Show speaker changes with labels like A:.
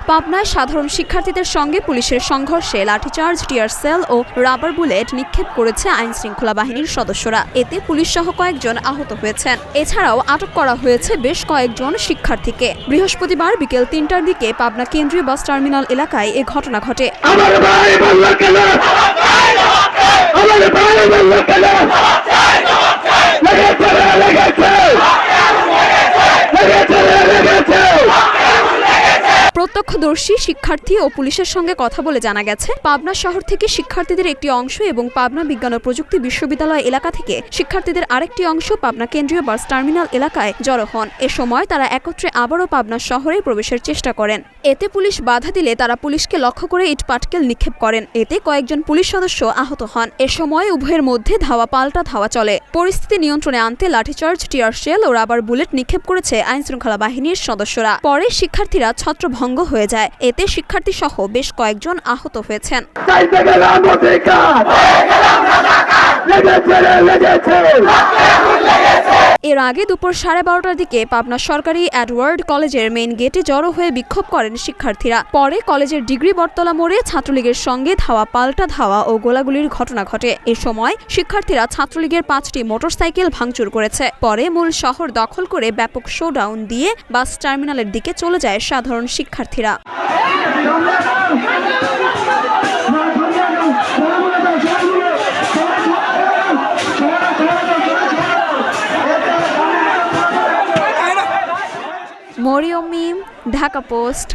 A: পাবনায় সাধারণ শিক্ষার্থীদের সঙ্গে পুলিশের সংঘর্ষে লাঠিচার্জ, টিয়ার সেল ও রাবার বুলেট নিক্ষেপ করেছে আইনশৃঙ্খলা বাহিনীর সদস্যরা। এতে পুলিশ সহ কয়েকজন আহত হয়েছেন। এছাড়াও আটক করা হয়েছে বেশ কয়েকজন শিক্ষার্থীকে। বৃহস্পতিবার বিকেল ৩টার দিকে পাবনা কেন্দ্রীয় বাস টার্মিনাল এলাকায় এ ঘটনা ঘটে। প্রত্যক্ষদর্শী শিক্ষার্থী ও পুলিশের সঙ্গে কথা বলে জানা গেছে, পাবনা শহর থেকে শিক্ষার্থীদের একটি অংশ এবং পাবনা বিজ্ঞান ও প্রযুক্তি বিশ্ববিদ্যালয় এলাকা থেকে শিক্ষার্থীদের আরেকটি অংশ পাবনা কেন্দ্রীয় বাস টার্মিনাল এলাকায় জড়ো হন। এ সময় তারা একত্রে আবারও পাবনা শহরে প্রবেশের চেষ্টা করেন। এতে পুলিশ বাধা দিলে তারা পুলিশকে লক্ষ্য করে ইট পাটকেল নিক্ষেপ করেন। এতে কয়েকজন পুলিশ সদস্য আহত হন। এ সময় উভয়ের মধ্যে ধাওয়া পাল্টা ধাওয়া চলে। পরিস্থিতি নিয়ন্ত্রণে আনতে লাঠিচার্জ, টিয়ার শেল ও রাবার বুলেট নিক্ষেপ করেছে আইনশৃঙ্খলা বাহিনীর সদস্যরা। পরে শিক্ষার্থীরা ছত্রভঙ্গ হয়ে যায়। এতে শিক্ষার্থী সহ বেশ কয়েকজন আহত হয়েছেন। এর আগে দুপুর 12:30টার দিকে পাবনা সরকারি এডওয়ার্ড কলেজের মেইন গেটে জড়ো হয়ে বিক্ষোভ করেন শিক্ষার্থীরা। পরে কলেজের ডিগ্রি বটতলা মোড়ে ছাত্রলীগের সঙ্গে ধাওয়া পাল্টা ধাওয়া ও গোলাগুলির ঘটনা ঘটে। এ সময় শিক্ষার্থীরা ছাত্রলীগের 5টি মোটরসাইকেল ভাঙচুর করেছে। পরে মূল শহর দখল করে ব্যাপক শোডাউন দিয়ে বাস টার্মিনালের দিকে চলে যায় সাধারণ শিক্ষার্থীরা। মরিয়ম মিম, ঢাকা পোস্ট।